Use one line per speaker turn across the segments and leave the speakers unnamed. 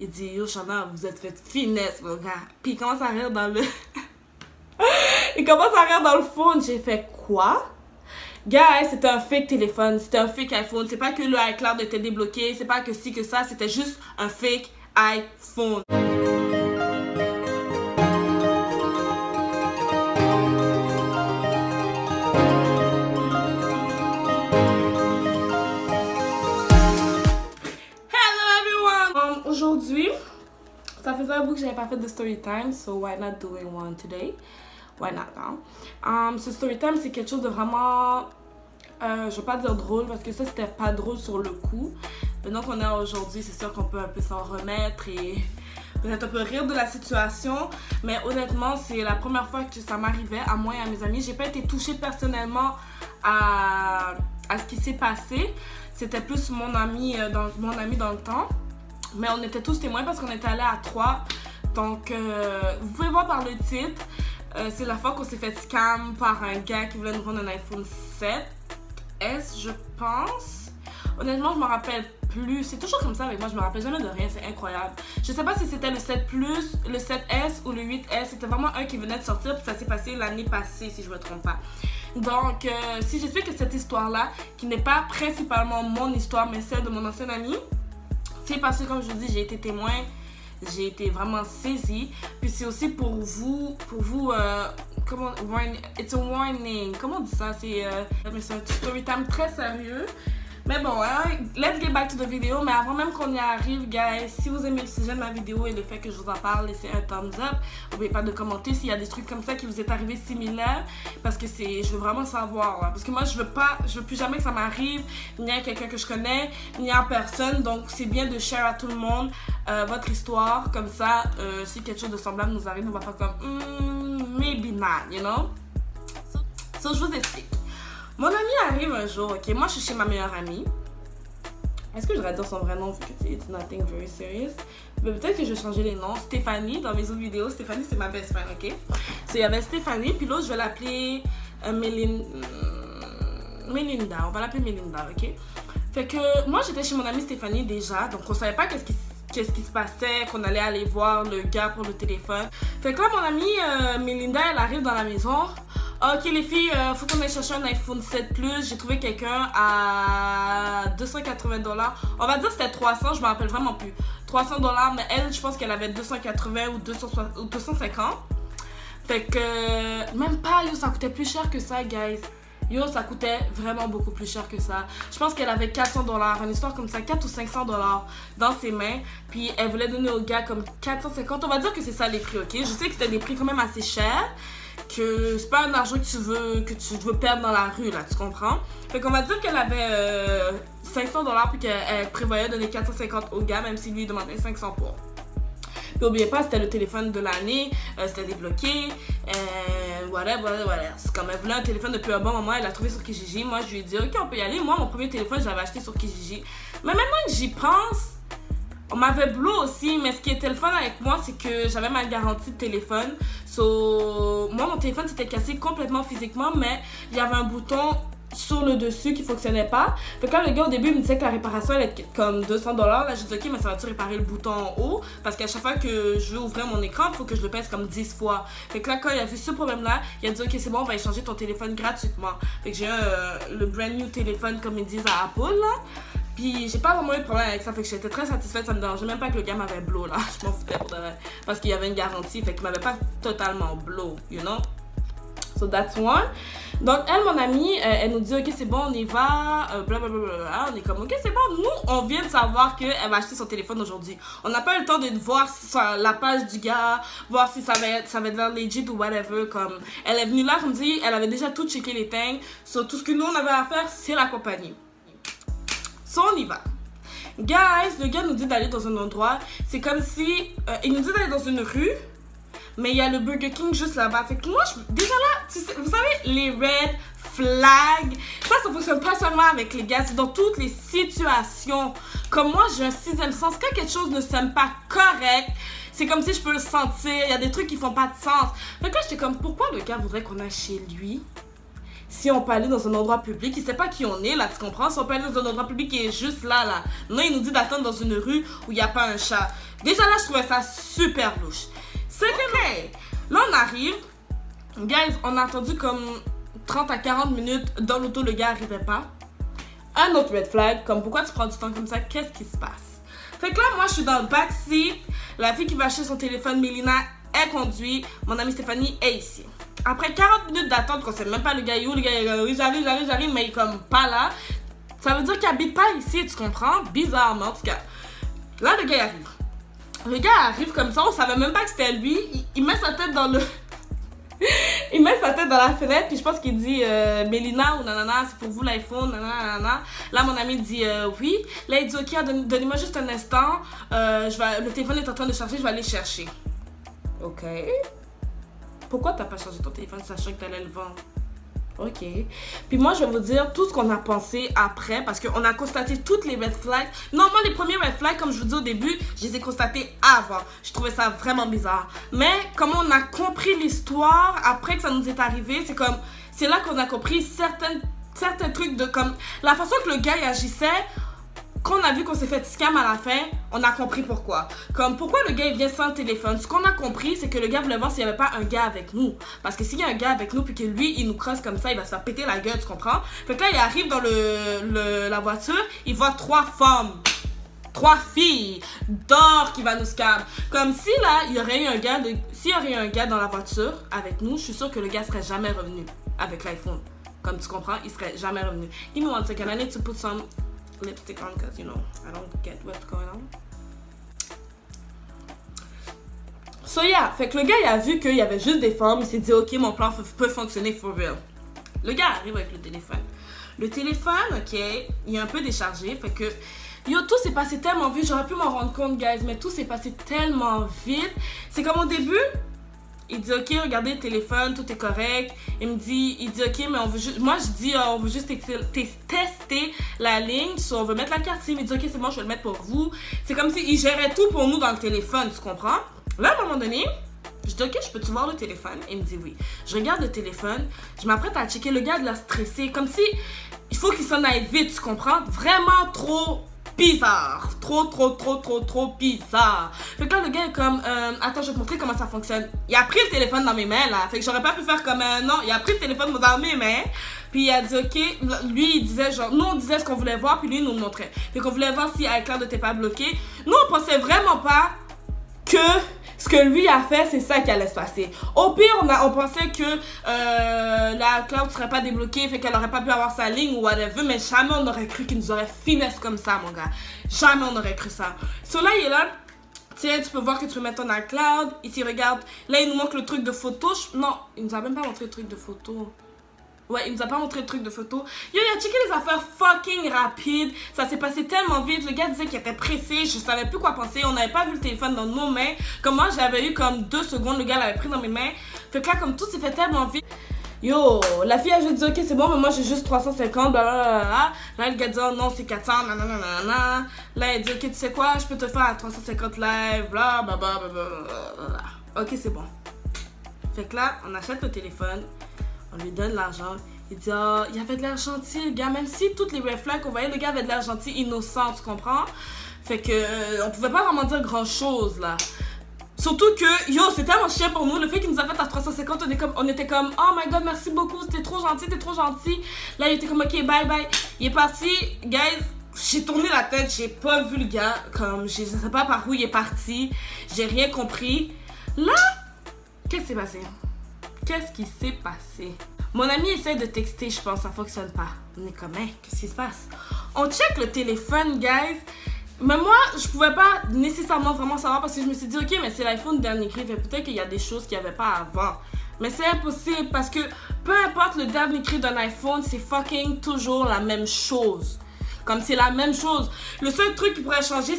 Il dit, yo, Chana, vous êtes fait finesse, mon gars. Puis il commence à rire dans le... il commence à rire dans le phone. J'ai fait, quoi? Guys, c'était un fake téléphone. C'était un fake iPhone. C'est pas que le iCloud était débloqué. C'est pas que ci, que ça. C'était juste un fake iPhone. Aujourd'hui, ça faisait un bout que j'avais pas fait de story time, so why not doing one today? Why not now? Ce story time, c'est quelque chose de vraiment, je vais pas dire drôle parce que ça c'était pas drôle sur le coup. Maintenant qu'on est aujourd'hui, c'est sûr qu'on peut un peu s'en remettre et peut-être un peu rire de la situation, mais honnêtement, c'est la première fois que ça m'arrivait à moi et à mes amis. J'ai pas été touchée personnellement à ce qui s'est passé. C'était plus mon ami dans le temps. Mais on était tous témoins parce qu'on était allés à 3. Donc, vous pouvez voir par le titre, c'est la fois qu'on s'est fait scam par un gars qui voulait nous vendre un iPhone 7S, je pense. Honnêtement, je me rappelle plus. C'est toujours comme ça avec moi, je me rappelle jamais de rien, c'est incroyable. Je sais pas si c'était le 7 Plus, le 7S ou le 8S. C'était vraiment un qui venait de sortir, puis ça s'est passé l'année passée, si je me trompe pas. Donc, si j'explique que cette histoire-là, qui n'est pas principalement mon histoire, mais celle de mon ancien ami, c'est parce que, comme je vous dis, j'ai été témoin, j'ai été vraiment saisie. Puis c'est aussi pour vous, comment, it's a warning, comment on dit ça? C'est un story time très sérieux. Mais bon, hein, let's get back to the video. Mais avant même qu'on y arrive, guys, si vous aimez le sujet de ma vidéo et le fait que je vous en parle, laissez un thumbs up. N'oubliez pas de commenter s'il y a des trucs comme ça qui vous est arrivé similaires. Parce que je veux vraiment savoir. Là. Parce que moi, je veux plus jamais que ça m'arrive, ni à quelqu'un que je connais, ni à personne. Donc, c'est bien de share à tout le monde votre histoire. Comme ça, si quelque chose de semblable nous arrive, on va faire comme, maybe not, you know? So, je vous explique. Mon ami arrive un jour, ok? Moi, je suis chez ma meilleure amie. Est-ce que je vais dire son vrai nom vu que it's nothing very serious? Mais peut-être que je vais changer les noms. Stéphanie, dans mes autres vidéos, Stéphanie, c'est ma best friend, ok? So, il y avait Stéphanie, puis l'autre, je vais l'appeler Melinda. On va l'appeler Melinda, ok? Fait que moi, j'étais chez mon amie Stéphanie déjà, donc on savait pas qu'est-ce qui se passait, qu'on allait aller voir le gars pour le téléphone. Fait que là, mon amie Melinda, elle arrive dans la maison. Ok les filles, faut qu'on aille chercher un iPhone 7 Plus. J'ai trouvé quelqu'un à 280$. On va dire que c'était 300, je me rappelle vraiment plus. 300$, mais elle, je pense qu'elle avait 280 ou 250. Fait que, même pas, yo, ça coûtait plus cher que ça, guys. Yo, ça coûtait vraiment beaucoup plus cher que ça. Je pense qu'elle avait 400$, une histoire comme ça, 400 ou 500$ dans ses mains. Puis elle voulait donner au gars comme 450$. On va dire que c'est ça les prix, ok? Je sais que c'était des prix quand même assez chers. Que c'est pas un argent que tu veux perdre dans la rue, là, tu comprends? Fait qu'on va dire qu'elle avait 500$ puis qu'elle prévoyait donner 450$ au gars, même s'il lui demandait 500 pour. Puis n'oubliez pas, c'était le téléphone de l'année, c'était débloqué, voilà. C'est comme elle voulait un téléphone depuis un bon moment, elle l'a trouvé sur Kijiji. Moi, je lui ai dit, ok, on peut y aller. Moi, mon premier téléphone, j'avais acheté sur Kijiji. Mais maintenant que j'y pense, on m'avait bloqué aussi, mais ce qui était le fun avec moi, c'est que j'avais ma garantie de téléphone. So, moi, mon téléphone s'était cassé complètement physiquement, mais il y avait un bouton sur le dessus qui fonctionnait pas. Fait que quand le gars, au début, il me disait que la réparation, elle était comme 200$, là, je dis, ok, mais ça va-tu réparer le bouton en haut? Parce qu'à chaque fois que je veux ouvrir mon écran, il faut que je le pèse comme 10 fois. Fait que là, quand il a vu ce problème-là, il a dit, ok, c'est bon, on va échanger ton téléphone gratuitement. Fait que j'ai le brand new téléphone, comme ils disent à Apple, là. Puis j'ai pas vraiment eu de problème avec ça, fait que j'étais très satisfaite, ça me dérangeait même pas que le gars m'avait blow là, je m'en foutais pour de vrai. Parce qu'il y avait une garantie, fait qu'il m'avait pas totalement blow, you know? So that's one. Donc elle, mon amie, elle nous dit ok c'est bon, on y va, blablabla, on est comme ok c'est bon, nous on vient de savoir qu'elle va acheter son téléphone aujourd'hui. On n'a pas eu le temps de voir la page du gars, voir si ça va être legit ou whatever, comme elle est venue là, comme dit, elle avait déjà tout checké les things, so tout ce que nous on avait à faire c'est la compagnie. So on y va. Guys, le gars nous dit d'aller dans un endroit. C'est comme si... il nous dit d'aller dans une rue. Mais il y a le Burger King juste là-bas. Fait que moi, déjà là, vous savez, les red flags. Ça fonctionne pas seulement avec les gars. C'est dans toutes les situations. Comme moi, j'ai un sixième sens. Quand quelque chose ne semble pas correct, c'est comme si je peux le sentir. Il y a des trucs qui font pas de sens. Fait que là, j'étais comme, pourquoi le gars voudrait qu'on aille chez lui? Si on peut aller dans un endroit public, il sait pas qui on est, là, tu comprends? Si on peut aller dans un endroit public qui est juste là. Non, il nous dit d'attendre dans une rue où il n'y a pas un chat. Déjà là, je trouvais ça super louche. C'est que là, on arrive. Guys, on a attendu comme 30 à 40 minutes dans l'auto, le gars arrivait pas. Un autre red flag, comme pourquoi tu prends du temps comme ça, qu'est-ce qui se passe? Fait que là, moi, je suis dans le backseat. La fille qui va acheter son téléphone, Mélina, elle conduit. Mon amie Stéphanie est ici. Après 40 minutes d'attente, qu'on sait même pas le gars est où, le gars est oui, j'arrive, mais il est comme pas là. Ça veut dire qu'il habite pas ici, tu comprends? Bizarrement, en tout cas. Là, le gars arrive. Le gars arrive comme ça, on savait même pas que c'était lui. Il met sa tête dans le... il met sa tête dans la fenêtre, puis je pense qu'il dit Mélina ou nanana, c'est pour vous l'iPhone, nanana. Là, mon ami dit oui. Là, il dit ok, donnez-moi juste un instant. Le téléphone est en train de charger, je vais aller chercher. Ok. Pourquoi t'as pas chargé ton téléphone sachant que t'allais le vendre? Ok. Puis moi, je vais vous dire tout ce qu'on a pensé après, parce qu'on a constaté toutes les red flags. Normalement, les premiers red flags, comme je vous dis au début, je les ai constatés avant. Je trouvais ça vraiment bizarre. Mais comme on a compris l'histoire, après que ça nous est arrivé, c'est là qu'on a compris certains trucs de comme... La façon que le gars y agissait, quand on a vu qu'on s'est fait scam à la fin, on a compris pourquoi. Comme pourquoi le gars il vient sans téléphone. Ce qu'on a compris, c'est que le gars voulait voir s'il n'y avait pas un gars avec nous. Parce que s'il y a un gars avec nous puis que lui il nous crosse comme ça, il va se faire péter la gueule, tu comprends? Fait que là il arrive dans la voiture, il voit 3 femmes, 3 filles d'or qui va nous scam. Comme si là il y aurait eu un gars s'il y aurait eu un gars dans la voiture avec nous, je suis sûre que le gars serait jamais revenu avec l'iPhone. Comme tu comprends, il serait jamais revenu. Give me one second, I need to put some lipstick on because you know I don't get what's going on. So yeah, fait que le gars il a vu qu'il y avait juste des femmes, il s'est dit ok mon plan peut fonctionner for real. Le gars arrive avec le téléphone. Le téléphone, ok, il est un peu déchargé, fait que yo tout s'est passé tellement vite, j'aurais pu m'en rendre compte guys, mais tout s'est passé tellement vite. C'est comme au début, il dit ok regardez le téléphone, tout est correct. Il dit ok mais on veut juste, moi je dis on veut juste tester la ligne, on veut mettre la carte SIM. Il dit ok c'est bon je vais le mettre pour vous. C'est comme s'il gérait tout pour nous dans le téléphone, tu comprends? Là à un moment donné, je dis ok je peux-tu voir le téléphone? Il me dit oui. Je regarde le téléphone, je m'apprête à checker, le gars de la stressé, comme si il faut qu'il s'en aille vite, tu comprends? Vraiment trop bizarre, trop bizarre. Fait que là le gars est comme attends je vais te montrer comment ça fonctionne. Il a pris le téléphone dans mes mains là, fait que j'aurais pas pu faire comme non, il a pris le téléphone dans mes mains, puis il a dit ok, lui il disait genre, nous on disait ce qu'on voulait voir, puis lui il nous le montrait. Fait qu'on voulait voir si iCloud n'était pas bloqué. Nous on pensait vraiment pas que ce que lui a fait, c'est ça qui allait se passer. Au pire, on pensait que la cloud serait pas débloquée, fait qu'elle aurait pas pu avoir sa ligne ou whatever, mais jamais on aurait cru qu'il nous aurait finesse comme ça, mon gars. Jamais on aurait cru ça. So là, il est là. Tiens, tu peux voir que tu peux mettre ton iCloud. Ici, regarde. Là, il nous montre le truc de photo. Non, il nous a même pas montré le truc de photo. Ouais, il nous a pas montré le truc de photo. Yo, il a checké les affaires fucking rapides. Ça s'est passé tellement vite. Le gars disait qu'il était pressé. Je savais plus quoi penser. On n'avait pas vu le téléphone dans nos mains. Comme moi, j'avais eu comme 2 secondes. Le gars l'avait pris dans mes mains. Fait que là, comme tout s'est fait tellement vite. Yo, la fille a juste dit ok, c'est bon, mais moi j'ai juste 350. Blablabla. Là, le gars dit oh, non, c'est 400. Nanana. Là, il dit ok, tu sais quoi, je peux te faire à 350 live. Blablabla. Ok, c'est bon. Fait que là, on achète le téléphone. On lui donne l'argent. Il dit, oh, il avait de l'air gentil, le gars. Même si toutes les red flags qu'on voyait, le gars avait de l'air gentil, innocent, tu comprends? Fait que, on pouvait pas vraiment dire grand chose, là. Surtout que, yo, c'était tellement chiant pour nous. Le fait qu'il nous a fait à 350, on était comme, oh my god, merci beaucoup, c'était trop gentil, t'es trop gentil. Là, il était comme, ok, bye bye. Il est parti, guys. J'ai tourné la tête, j'ai pas vu le gars. Comme, je sais pas par où il est parti. J'ai rien compris. Là, qu'est-ce qui s'est passé? Qu'est-ce qui s'est passé? Mon ami essaie de texter, je pense, ça fonctionne pas. On est comme, qu'est-ce qui se passe? On check le téléphone, guys. Mais moi, je pouvais pas nécessairement vraiment savoir parce que je me suis dit, ok, mais c'est l'iPhone dernier cri, peut-être qu'il y a des choses qu'il n'y avait pas avant. Mais c'est impossible parce que peu importe le dernier cri d'un iPhone, c'est fucking toujours la même chose. Comme c'est la même chose. Le seul truc qui pourrait changer,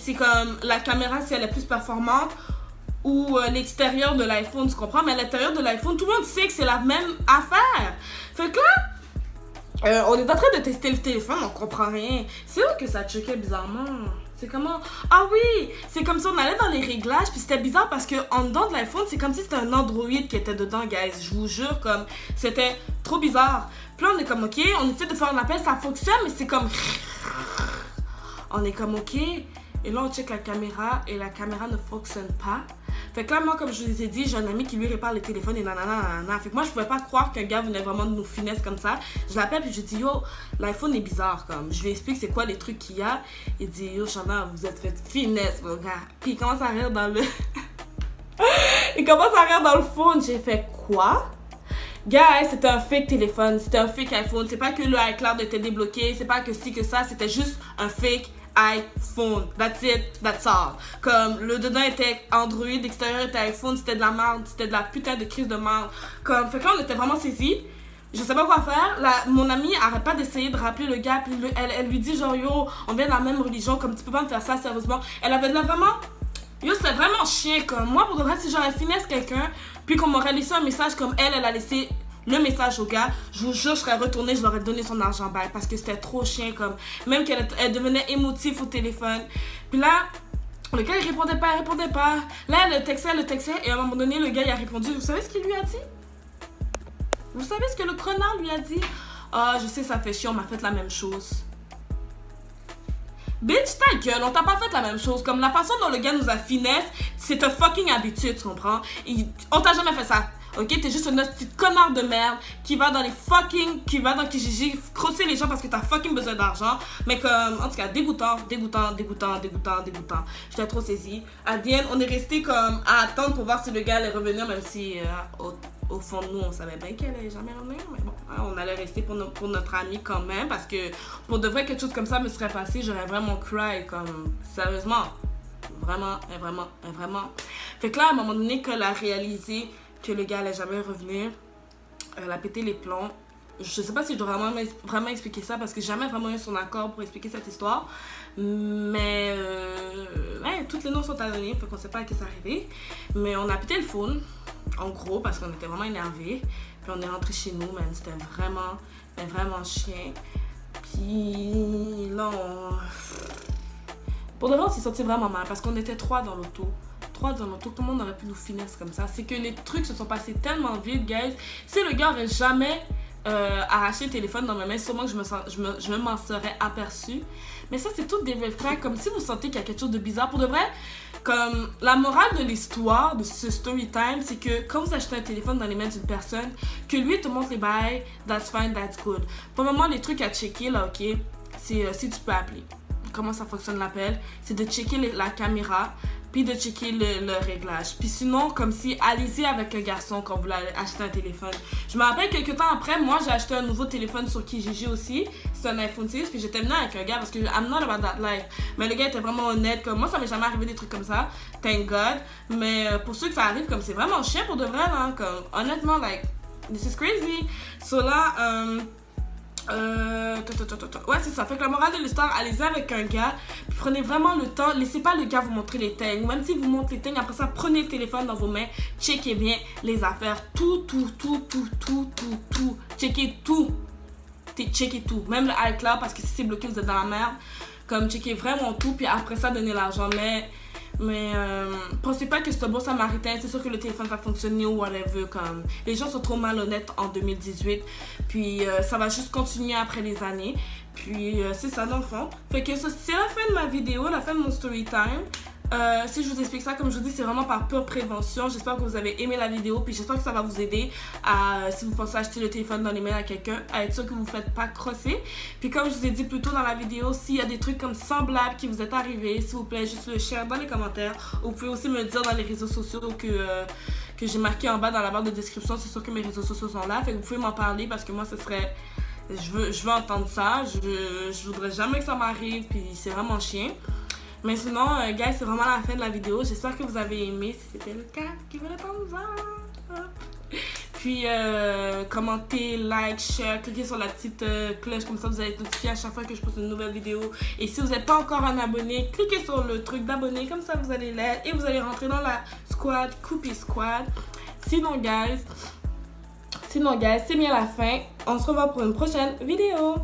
c'est comme la caméra si elle est plus performante. Ou l'extérieur de l'iPhone, tu comprends? Mais à l'intérieur de l'iPhone, tout le monde sait que c'est la même affaire. Fait que là, on est en train de tester le téléphone, on comprend rien. C'est où que ça checkait bizarrement? C'est comment? Ah oui! C'est comme si on allait dans les réglages, puis c'était bizarre parce que en dedans de l'iPhone, c'est comme si c'était un Android qui était dedans, guys. Je vous jure, comme, c'était trop bizarre. Puis là, on est comme, ok, on essaie de faire un appel, ça fonctionne, mais c'est comme... On est comme, ok... Et là, on check la caméra et la caméra ne fonctionne pas. Fait que là, moi, comme je vous ai dit, j'ai un ami qui lui répare le téléphone et nanana. Fait que moi, je pouvais pas croire qu'un gars venait vraiment de nous finesse comme ça. Je l'appelle puis je dis, yo, l'iPhone est bizarre, comme. Je lui explique c'est quoi les trucs qu'il y a. Il dit, yo, Chana, vous êtes fait finesse, mon gars. Puis il commence à rire dans le... il commence à rire dans le phone. J'ai fait quoi? Guys, c'était un fake téléphone, c'était un fake iPhone. C'est pas que le iCloud était débloqué, c'est pas que ci, que ça, c'était juste un fake iPhone. That's it, that's all. Comme le dedans était Android, l'extérieur était iPhone, c'était de la merde, c'était de la putain de crise de merde. Comme, fait que là, on était vraiment saisis. Je sais pas quoi faire. Mon amie arrête pas d'essayer de rappeler le gars, puis elle lui dit genre, yo, on vient de la même religion, comme tu peux pas me faire ça sérieusement. Elle avait là vraiment. Yo, c'était vraiment chien, comme moi, pour de vrai, si j'aurais finesse quelqu'un, puis qu'on m'aurait laissé un message comme elle a laissé le message au gars, je vous jure, je serais retournée, je leur aurais donné son argent bail, parce que c'était trop chien, comme, même qu'elle devenait émotive au téléphone. Puis là, le gars, il répondait pas. Là, elle le textait, et à un moment donné, le gars, il a répondu, vous savez ce qu'il lui a dit? Vous savez ce que le connard lui a dit? Ah, je sais, ça fait chier, on m'a fait la même chose. Bitch, ta gueule, on t'a pas fait la même chose. Comme la façon dont le gars nous a finesse, c'est ta fucking habitude, tu comprends? On t'a jamais fait ça. Ok, t'es juste une petite connard de merde qui va dans Kijiji crosser les gens parce que t'as fucking besoin d'argent. Mais comme, en tout cas, dégoûtant. J'étais trop saisie. À Diane, on est resté comme à attendre pour voir si le gars allait revenir, même si au fond de nous, on savait bien qu'elle allait jamais revenir. Mais bon, on allait rester pour notre ami quand même, parce que pour de vrai, quelque chose comme ça me serait passé, j'aurais vraiment cry, comme, sérieusement. Vraiment. Fait que là, à un moment donné, qu'elle a réalisé que le gars allait jamais revenir, elle a pété les plombs. Je sais pas si je dois vraiment expliquer ça, parce que j'ai jamais vraiment eu son accord pour expliquer cette histoire. Mais ouais, toutes les noms sont anonymes, fait qu'on sait pas à qui c'est arrivé. Mais on a pété le phone, en gros, parce qu'on était vraiment énervés. Puis on est rentré chez nous, man. C'était vraiment chien. Puis là, pour de vrai, on s'est senti vraiment mal, parce qu'on était 3 dans l'auto. Tout le monde aurait pu nous finesse comme ça. C'est que les trucs se sont passés tellement vite, guys. Si le gars aurait jamais arraché le téléphone dans ma main, sûrement que je m'en serais aperçu. Mais ça, c'est tout des red flags. Comme si vous sentez qu'il y a quelque chose de bizarre. Pour de vrai, comme la morale de l'histoire de ce story time, c'est que quand vous achetez un téléphone dans les mains d'une personne, que lui te montre les bails, that's fine, that's good. Pour le moment, les trucs à checker, là, ok, c'est si tu peux appeler. Comment ça fonctionne l'appel? C'est de checker la caméra, puis de checker le réglage. Puis sinon, comme si, allez-y avec un garçon quand vous voulez acheter un téléphone. Je me rappelle quelques temps après, moi j'ai acheté un nouveau téléphone sur Kijiji aussi. C'est un iPhone 6, puis j'étais venue avec un gars parce que I'm not about that life. Mais le gars était vraiment honnête, comme moi ça m'est jamais arrivé des trucs comme ça, thank God. Mais pour ceux que ça arrive, comme c'est vraiment chiant pour de vrai, là, comme honnêtement, like, this is crazy. So là, ouais, c'est ça. Fait que la morale de l'histoire, allez-y avec un gars, puis prenez vraiment le temps, laissez pas le gars vous montrer les tags. Même si vous montrez les tags, après ça, prenez le téléphone dans vos mains, checkez bien les affaires, tout. Checkez tout. Même le iCloud, parce que si c'est bloqué, vous êtes dans la merde. Comme, checkez vraiment tout, puis après ça, donnez l'argent. Mais pensez pas que c'est un bon samaritain, c'est sûr que le téléphone va fonctionner ou whatever, comme les gens sont trop malhonnêtes en 2018, puis ça va juste continuer après les années, puis c'est ça dans le fond. Fait que c'est la fin de ma vidéo, la fin de mon story time. Si je vous explique ça, comme je vous dis, c'est vraiment par pure prévention. J'espère que vous avez aimé la vidéo, puis j'espère que ça va vous aider à, si vous pensez acheter le téléphone dans les mains à quelqu'un, à être sûr que vous ne vous faites pas crosser. Puis comme je vous ai dit plus tôt dans la vidéo, s'il y a des trucs comme semblables qui vous est arrivé, s'il vous plaît, juste le share dans les commentaires. Vous pouvez aussi me le dire dans les réseaux sociaux que j'ai marqué en bas dans la barre de description. C'est sûr que mes réseaux sociaux sont là, fait que vous pouvez m'en parler, parce que moi, ce serait... Je veux entendre ça, je voudrais jamais que ça m'arrive, puis c'est vraiment chiant. Mais sinon, guys, c'est vraiment la fin de la vidéo. J'espère que vous avez aimé. Si c'était le cas, cliquez le thumbs up. Puis, commentez, like, share, cliquez sur la petite cloche. Comme ça, vous allez être notifié à chaque fois que je poste une nouvelle vidéo. Et si vous n'êtes pas encore un abonné, cliquez sur le truc d'abonné. Comme ça, vous allez l'être. Et vous allez rentrer dans la squad, Coupy Squad. Sinon, guys, c'est bien la fin. On se revoit pour une prochaine vidéo.